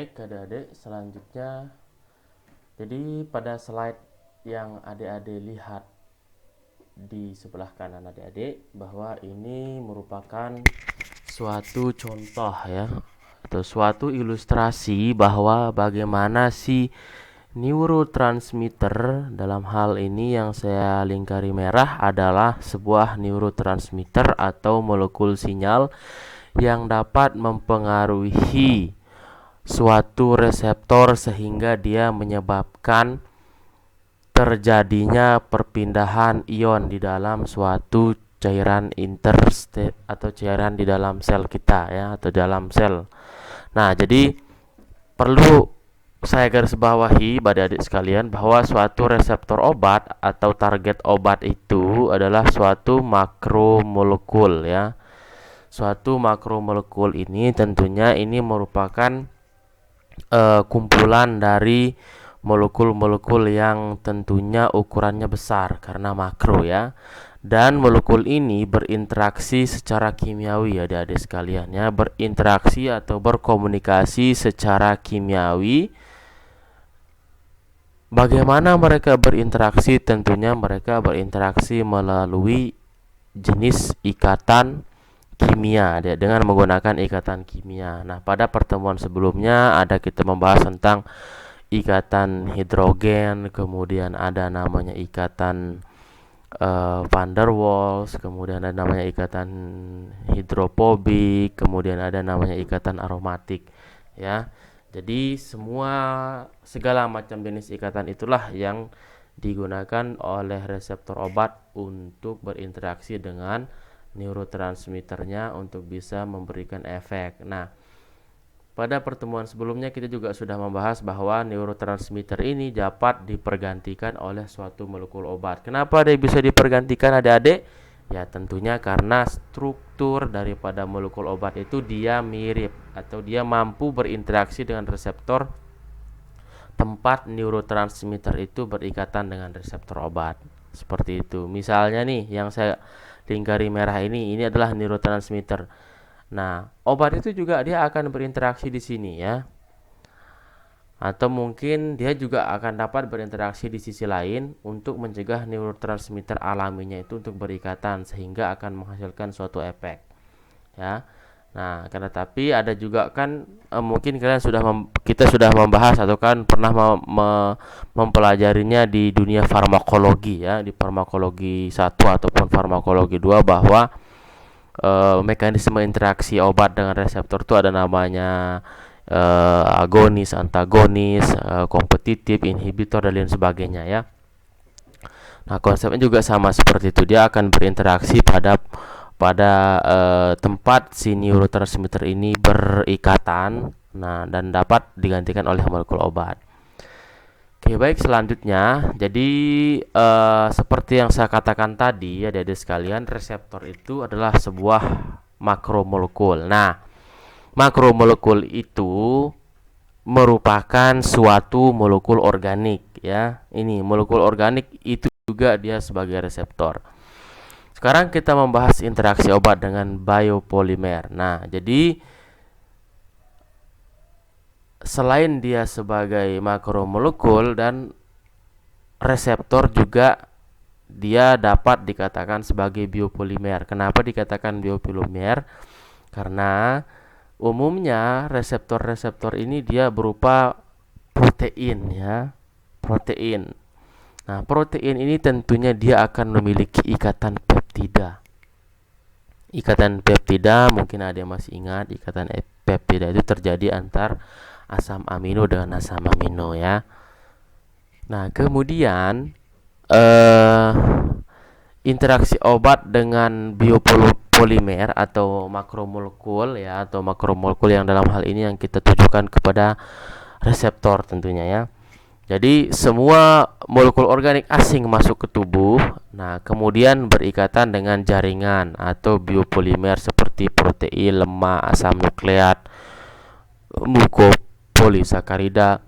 Baik adik-adik, selanjutnya jadi pada slide yang adik-adik lihat di sebelah kanan adik-adik, bahwa ini merupakan suatu contoh ya, atau suatu ilustrasi bahwa bagaimana si neurotransmitter, dalam hal ini yang saya lingkari merah adalah sebuah neurotransmitter atau molekul sinyal yang dapat mempengaruhi suatu reseptor sehingga dia menyebabkan terjadinya perpindahan ion di dalam suatu cairan interstate atau cairan di dalam sel kita ya, atau dalam sel. Nah, jadi perlu saya garis bawahi pada adik sekalian bahwa suatu reseptor obat atau target obat itu adalah suatu makromolekul ya. Suatu makromolekul ini tentunya ini merupakan kumpulan dari molekul-molekul yang tentunya ukurannya besar karena makro ya. Dan molekul ini berinteraksi secara kimiawi ya adik-adik sekalian ya, berinteraksi atau berkomunikasi secara kimiawi. Bagaimana mereka berinteraksi? Tentunya mereka berinteraksi melalui jenis ikatan kimia ya, dengan menggunakan ikatan kimia. Nah, pada pertemuan sebelumnya ada kita membahas tentang ikatan hidrogen, kemudian ada namanya ikatan van der Waals, kemudian ada namanya ikatan hidrofobik, kemudian ada namanya ikatan aromatik ya. Jadi segala macam jenis ikatan itulah yang digunakan oleh reseptor obat untuk berinteraksi dengan neurotransmitternya untuk bisa memberikan efek. Nah, pada pertemuan sebelumnya kita juga sudah membahas bahwa neurotransmitter ini dapat dipergantikan oleh suatu molekul obat. Kenapa dia bisa dipergantikan adik-adik? Ya tentunya karena struktur daripada molekul obat itu dia mirip atau dia mampu berinteraksi dengan reseptor tempat neurotransmitter itu berikatan dengan reseptor obat. Seperti itu. Misalnya nih yang saya lingkari merah ini adalah neurotransmitter. Nah, obat itu juga dia akan berinteraksi di sini ya. Atau mungkin dia juga akan dapat berinteraksi di sisi lain untuk mencegah neurotransmitter alaminya itu untuk berikatan sehingga akan menghasilkan suatu efek ya. Nah, karena tapi ada juga kan mungkin kalian kita sudah membahas atau kan pernah mempelajarinya di dunia farmakologi ya, di farmakologi 1 ataupun farmakologi 2 bahwa mekanisme interaksi obat dengan reseptor itu ada namanya agonis, antagonis, kompetitif, inhibitor dan lain sebagainya ya. Nah, konsepnya juga sama seperti itu. Dia akan berinteraksi pada tempat si neurotransmitter ini berikatan, nah, dan dapat digantikan oleh molekul obat. Oke, baik, selanjutnya jadi seperti yang saya katakan tadi ya adik-adik sekalian, reseptor itu adalah sebuah makromolekul. Nah, makromolekul itu merupakan suatu molekul organik ya. Ini molekul organik itu juga dia sebagai reseptor. Sekarang kita membahas interaksi obat dengan biopolimer. Nah, jadi selain dia sebagai makromolekul dan reseptor juga dia dapat dikatakan sebagai biopolimer. Kenapa dikatakan biopolimer? Karena umumnya reseptor-reseptor ini dia berupa protein ya, protein. Nah, protein ini tentunya dia akan memiliki ikatan peptida. Ikatan peptida mungkin ada yang masih ingat, ikatan peptida itu terjadi antar asam amino dengan asam amino ya. Nah, kemudian interaksi obat dengan biopolimer atau makromolekul ya, atau makromolekul yang dalam hal ini yang kita tujukan kepada reseptor tentunya ya. Jadi semua molekul organik asing masuk ke tubuh, nah kemudian berikatan dengan jaringan atau biopolimer seperti protein, lemak, asam nukleat, mukopolisakarida,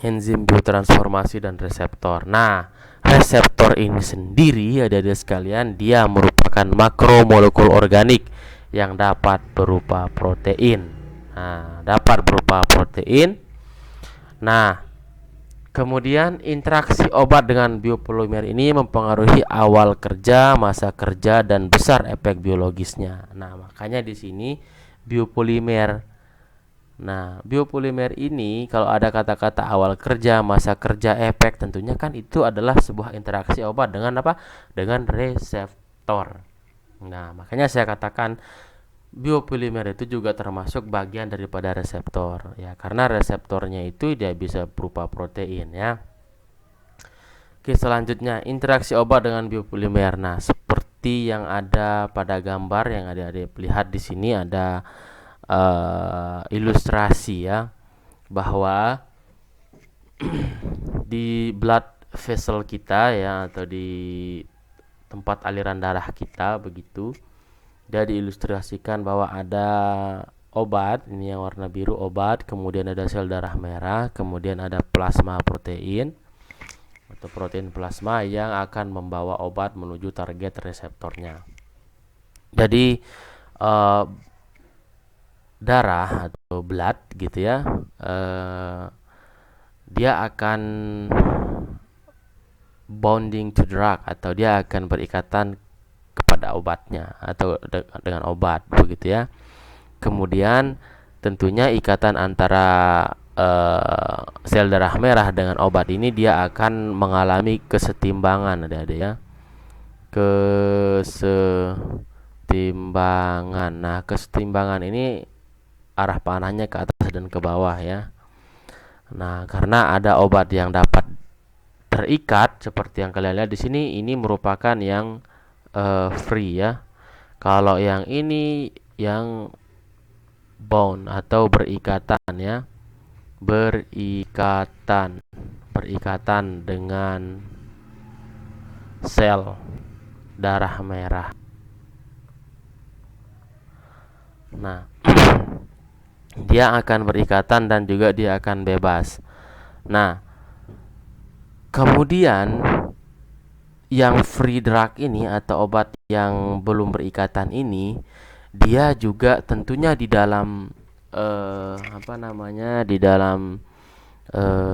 enzim biotransformasi dan reseptor. Nah, reseptor ini sendiri adik-adik sekalian dia merupakan makromolekul organik yang dapat berupa protein. Nah, dapat berupa protein. Nah, kemudian interaksi obat dengan biopolimer ini mempengaruhi awal kerja, masa kerja, dan besar efek biologisnya. Nah, makanya di sini biopolimer. Nah, biopolimer ini kalau ada kata-kata awal kerja, masa kerja, efek, tentunya kan itu adalah sebuah interaksi obat dengan apa? Dengan reseptor. Nah, makanya saya katakan biopolimer itu juga termasuk bagian daripada reseptor ya, karena reseptornya itu dia bisa berupa protein ya. Oke, selanjutnya interaksi obat dengan biopolimer. Nah, seperti yang ada pada gambar yang ada lihat di sini ada ilustrasi ya, bahwa di blood vessel kita ya, atau di tempat aliran darah kita begitu, dia diilustrasikan bahwa ada obat, ini yang warna biru obat, kemudian ada sel darah merah, kemudian ada plasma protein atau protein plasma yang akan membawa obat menuju target reseptornya. Jadi darah atau blood gitu ya, dia akan bonding to drug atau dia akan berikatan kepada obatnya atau dengan obat begitu ya. Kemudian tentunya ikatan antara sel darah merah dengan obat ini dia akan mengalami kesetimbangan, adik-adik ya. Kesetimbangan. Nah, kesetimbangan ini arah panahnya ke atas dan ke bawah ya. Nah, karena ada obat yang dapat terikat seperti yang kalian lihat di sini, ini merupakan yang free ya. Kalau yang ini yang bond atau berikatan ya, berikatan dengan sel darah merah. Nah, dia akan berikatan dan juga dia akan bebas. Nah, kemudian yang free drug ini atau obat yang belum berikatan ini, dia juga tentunya di dalam di dalam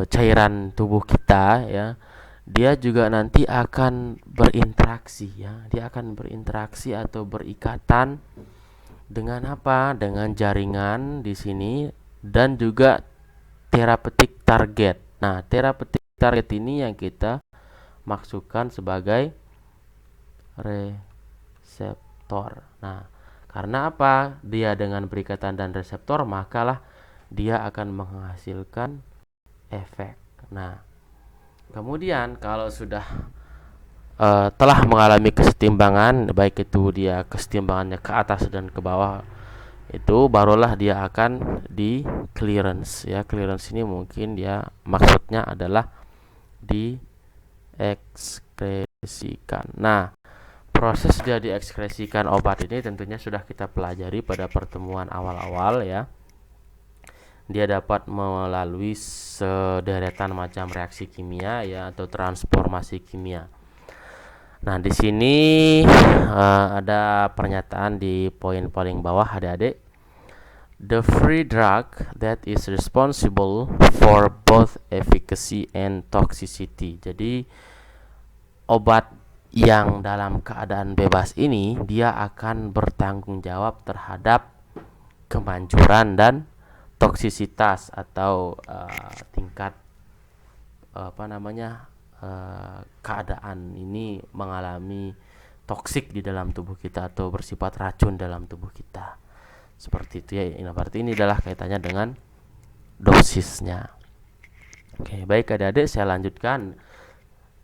cairan tubuh kita ya, dia juga nanti akan berinteraksi ya, dia akan berinteraksi atau berikatan dengan apa? Dengan jaringan di sini dan juga therapeutic target. Nah, therapeutic target ini yang kita maksudkan sebagai reseptor. Nah, karena apa? Dia dengan berikatan dan reseptor, makalah dia akan menghasilkan efek. Nah, kemudian kalau sudah telah mengalami kesetimbangan, baik itu dia kesetimbangannya ke atas dan ke bawah, itu barulah dia akan di clearance ya. Clearance ini mungkin dia maksudnya adalah diekskresikan. Nah, proses dia diekskresikan obat ini tentunya sudah kita pelajari pada pertemuan awal-awal ya. Dia dapat melalui sederetan macam reaksi kimia ya, atau transformasi kimia. Nah, di sini ada pernyataan di poin paling bawah, adik-adik. The free drug that is responsible for both efficacy and toxicity. Jadi obat yang dalam keadaan bebas ini dia akan bertanggung jawab terhadap kemanjuran dan toksisitas atau tingkat keadaan ini mengalami toksik di dalam tubuh kita atau bersifat racun dalam tubuh kita. Seperti itu ya. Ini berarti ini adalah kaitannya dengan dosisnya. Oke, baik adik-adik, saya lanjutkan.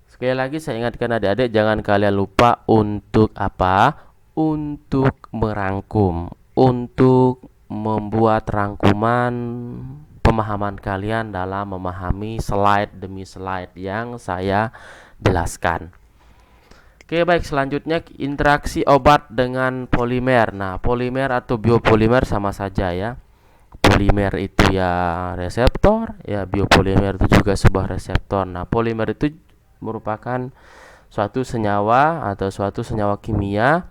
Sekali lagi saya ingatkan adik-adik, jangan kalian lupa untuk apa? Untuk merangkum, untuk membuat rangkuman pemahaman kalian dalam memahami slide demi slide yang saya jelaskan. Oke, baik, selanjutnya interaksi obat dengan polimer. Nah, polimer atau biopolimer sama saja ya. Polimer itu ya reseptor, ya biopolimer itu juga sebuah reseptor. Nah, polimer itu merupakan suatu senyawa atau suatu senyawa kimia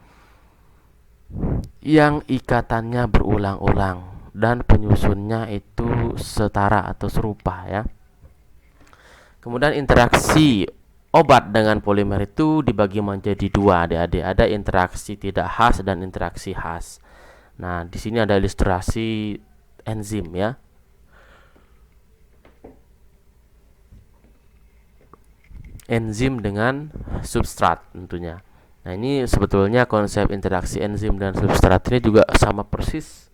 yang ikatannya berulang-ulang dan penyusunnya itu setara atau serupa ya. Kemudian interaksi obat dengan polimer itu dibagi menjadi dua, adik-adik. Ada interaksi tidak khas dan interaksi khas. Nah, di sini ada ilustrasi enzim ya. Enzim dengan substrat tentunya. Nah, ini sebetulnya konsep interaksi enzim dan substrat ini juga sama persis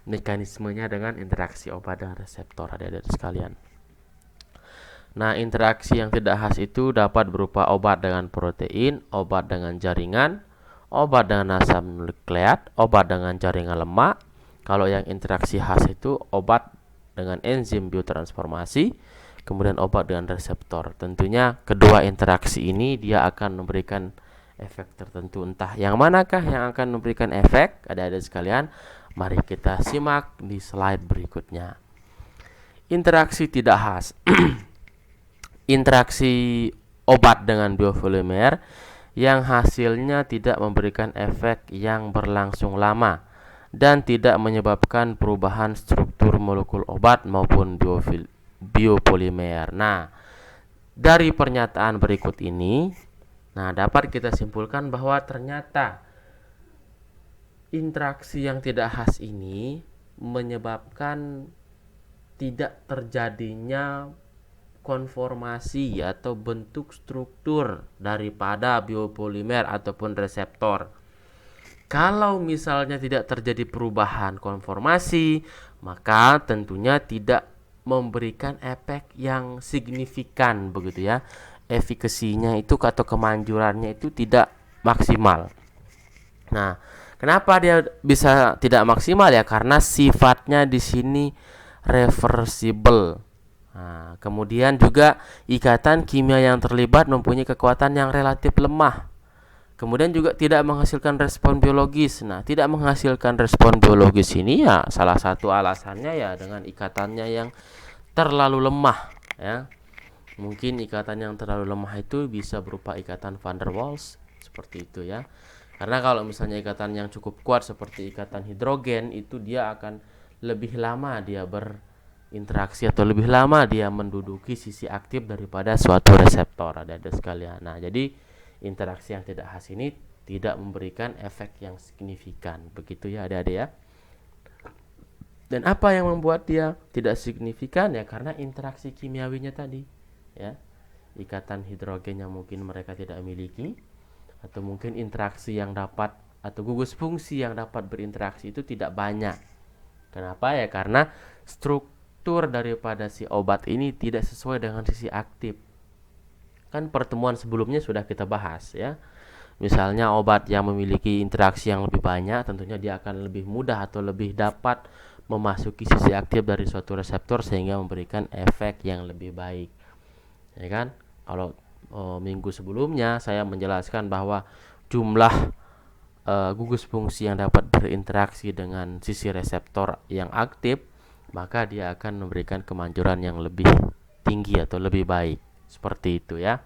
mekanismenya dengan interaksi obat dan reseptor, adik-adik sekalian. Nah, interaksi yang tidak khas itu dapat berupa obat dengan protein, obat dengan jaringan, obat dengan asam nukleat, obat dengan jaringan lemak. Kalau yang interaksi khas itu obat dengan enzim biotransformasi, kemudian obat dengan reseptor. Tentunya kedua interaksi ini dia akan memberikan efek tertentu. Entah yang manakah yang akan memberikan efek, adik-adik sekalian, mari kita simak di slide berikutnya. Interaksi tidak khas. Interaksi obat dengan biopolimer yang hasilnya tidak memberikan efek yang berlangsung lama dan tidak menyebabkan perubahan struktur molekul obat maupun biopolimer. Nah, dari pernyataan berikut ini, dapat kita simpulkan bahwa ternyata interaksi yang tidak khas ini menyebabkan tidak terjadinya konformasi atau bentuk struktur daripada biopolimer ataupun reseptor. Kalau misalnya tidak terjadi perubahan konformasi, maka tentunya tidak memberikan efek yang signifikan begitu ya. Efikasinya itu atau kemanjurannya itu tidak maksimal. Nah, kenapa dia bisa tidak maksimal ya? Karena sifatnya di sini reversible. Nah, kemudian juga ikatan kimia yang terlibat mempunyai kekuatan yang relatif lemah. Kemudian juga tidak menghasilkan respon biologis. Nah, tidak menghasilkan respon biologis ini ya salah satu alasannya ya dengan ikatannya yang terlalu lemah ya. Mungkin ikatan yang terlalu lemah itu bisa berupa ikatan van der Waals seperti itu ya. Karena kalau misalnya ikatan yang cukup kuat seperti ikatan hidrogen itu dia akan lebih lama dia berinteraksi atau lebih lama dia menduduki sisi aktif daripada suatu reseptor, adik-adik sekalian. Nah, jadi interaksi yang tidak khas ini tidak memberikan efek yang signifikan. Begitu ya adik-adik ya. Dan apa yang membuat dia tidak signifikan ya karena interaksi kimiawinya tadi ya. Ikatan hidrogen yang mungkin mereka tidak miliki, atau mungkin interaksi yang dapat atau gugus fungsi yang dapat berinteraksi itu tidak banyak. Kenapa ya? Karena struktur daripada si obat ini tidak sesuai dengan sisi aktif. Kan pertemuan sebelumnya sudah kita bahas ya. Misalnya obat yang memiliki interaksi yang lebih banyak, tentunya dia akan lebih mudah atau lebih dapat memasuki sisi aktif dari suatu reseptor sehingga memberikan efek yang lebih baik. Ya kan? Kalau minggu sebelumnya saya menjelaskan bahwa jumlah gugus fungsi yang dapat berinteraksi dengan sisi reseptor yang aktif, maka dia akan memberikan kemanjuran yang lebih tinggi atau lebih baik. Seperti itu ya.